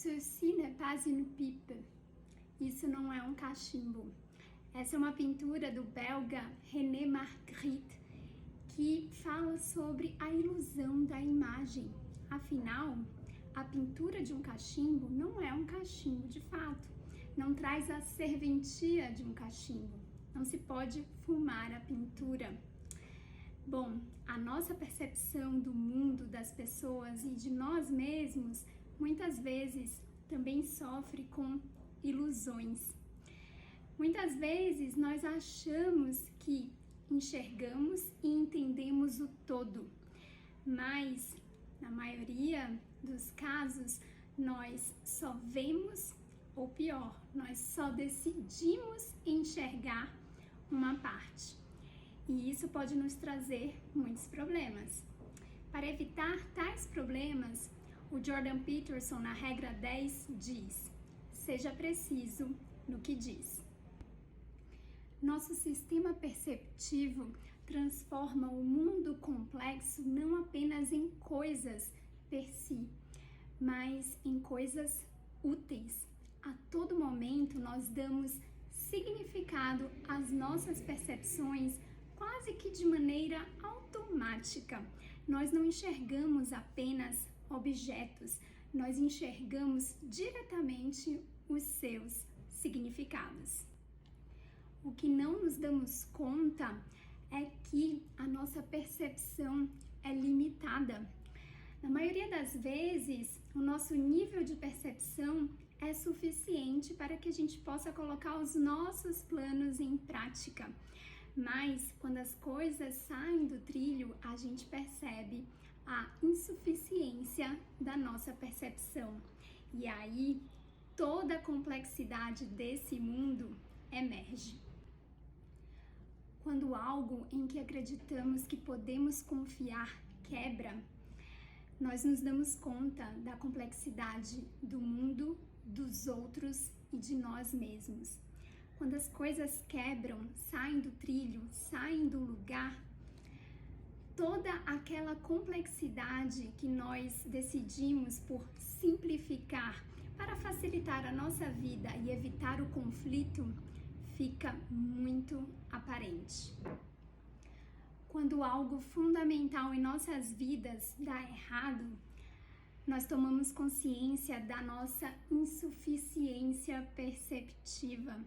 Ceci n'est pas une pipe. Isso não é um cachimbo. Essa é uma pintura do belga René Magritte que fala sobre a ilusão da imagem. Afinal, a pintura de um cachimbo não é um cachimbo de fato. Não traz a serventia de um cachimbo. Não se pode fumar a pintura. Bom, a nossa percepção do mundo, das pessoas e de nós mesmos, muitas vezes também sofre com ilusões. Muitas vezes nós achamos que enxergamos e entendemos o todo, mas na maioria dos casos nós só vemos, ou pior, nós só decidimos enxergar uma parte. E isso pode nos trazer muitos problemas. Para evitar tais problemas, o Jordan Peterson, na regra 10, diz: seja preciso no que diz. Nosso sistema perceptivo transforma o mundo complexo não apenas em coisas per si, mas em coisas úteis. A todo momento nós damos significado às nossas percepções quase que de maneira automática. Nós não enxergamos apenas objetos, nós enxergamos diretamente os seus significados. O que não nos damos conta é que a nossa percepção é limitada. Na maioria das vezes, o nosso nível de percepção é suficiente para que a gente possa colocar os nossos planos em prática. Mas quando as coisas saem do trilho, a gente percebe a insuficiência da nossa percepção. E aí, toda a complexidade desse mundo emerge. Quando algo em que acreditamos que podemos confiar quebra, nós nos damos conta da complexidade do mundo, dos outros e de nós mesmos. Quando as coisas quebram, saem do trilho, saem do lugar, toda aquela complexidade que nós decidimos por simplificar para facilitar a nossa vida e evitar o conflito, fica muito aparente. Quando algo fundamental em nossas vidas dá errado, nós tomamos consciência da nossa insuficiência perceptiva.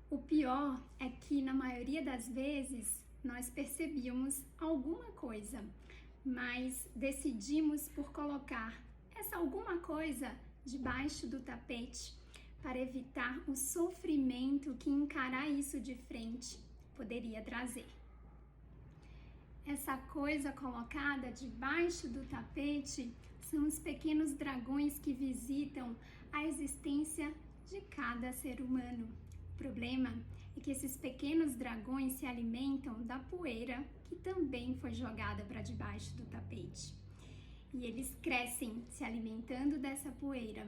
O pior é que, na maioria das vezes, nós percebíamos alguma coisa, mas decidimos por colocar essa alguma coisa debaixo do tapete para evitar o sofrimento que encarar isso de frente poderia trazer. Essa coisa colocada debaixo do tapete são os pequenos dragões que visitam a existência de cada ser humano. O problema é que esses pequenos dragões se alimentam da poeira que também foi jogada para debaixo do tapete. E eles crescem se alimentando dessa poeira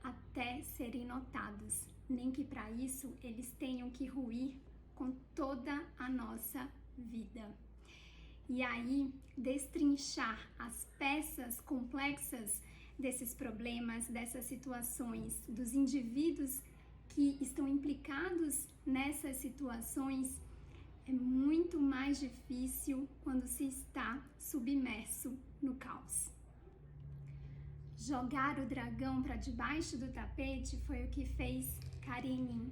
até serem notados, nem que para isso eles tenham que ruir com toda a nossa vida. E aí, destrinchar as peças complexas desses problemas, dessas situações, dos indivíduos que estão implicados nessas situações, é muito mais difícil quando se está submerso no caos. Jogar o dragão para debaixo do tapete foi o que fez Karenin,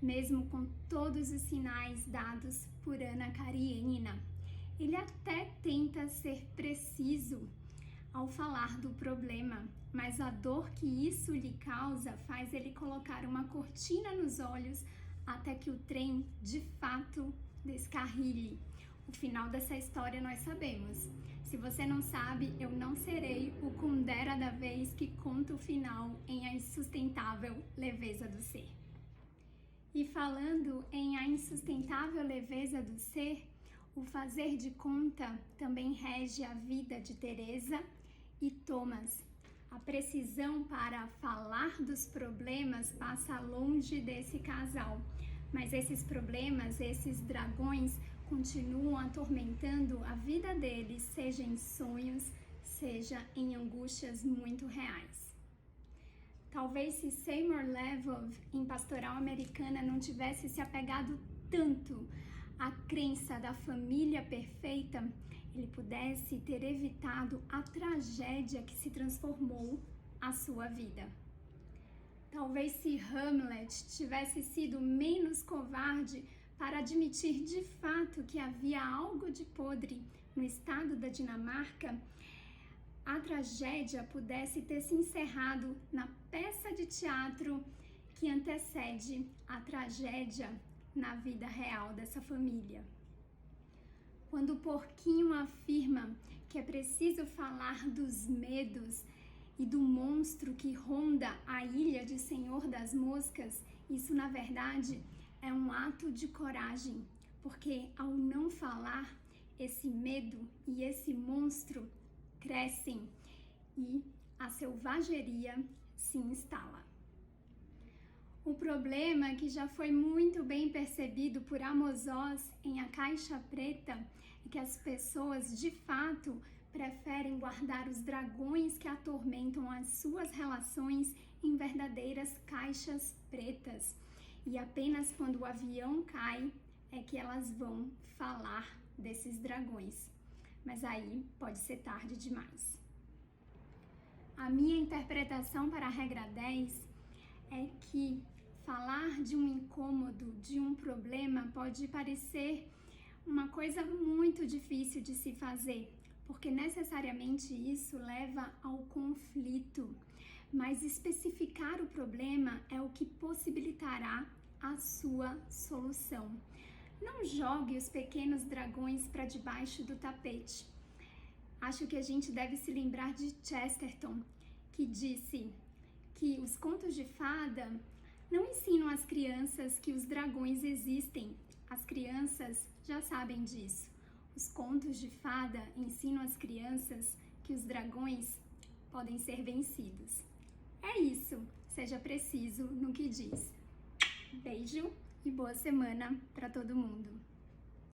mesmo com todos os sinais dados por Anna Karenina. Ele até tenta ser preciso ao falar do problema, mas a dor que isso lhe causa faz ele colocar uma cortina nos olhos até que o trem de fato descarrile. O final dessa história nós sabemos. Se você não sabe, eu não serei o Kundera da vez que conta o final em A Insustentável Leveza do Ser. E falando em A Insustentável Leveza do Ser, o fazer de conta também rege a vida de Teresa e Thomas. A precisão para falar dos problemas passa longe desse casal, mas esses problemas, esses dragões, continuam atormentando a vida deles, seja em sonhos, seja em angústias muito reais. Talvez se Seymour Levov, em Pastoral Americana, não tivesse se apegado tanto à crença da família perfeita, ele pudesse ter evitado a tragédia que se transformou a sua vida. Talvez se Hamlet tivesse sido menos covarde para admitir de fato que havia algo de podre no estado da Dinamarca, a tragédia pudesse ter se encerrado na peça de teatro que antecede a tragédia na vida real dessa família. Quando o porquinho afirma que é preciso falar dos medos e do monstro que ronda a ilha de Senhor das Moscas, isso na verdade é um ato de coragem, porque ao não falar, esse medo e esse monstro crescem e a selvageria se instala. O problema, que já foi muito bem percebido por Amos Oz em A Caixa Preta, é que as pessoas de fato preferem guardar os dragões que atormentam as suas relações em verdadeiras caixas pretas. E apenas quando o avião cai é que elas vão falar desses dragões. Mas aí pode ser tarde demais. A minha interpretação para a regra 10 é que falar de um incômodo, de um problema, pode parecer uma coisa muito difícil de se fazer, porque necessariamente isso leva ao conflito. Mas especificar o problema é o que possibilitará a sua solução. Não jogue os pequenos dragões para debaixo do tapete. Acho que a gente deve se lembrar de Chesterton, que disse que os contos de fada não ensinam às crianças que os dragões existem. As crianças já sabem disso. Os contos de fada ensinam às crianças que os dragões podem ser vencidos. É isso. Seja preciso no que diz. Beijo e boa semana para todo mundo.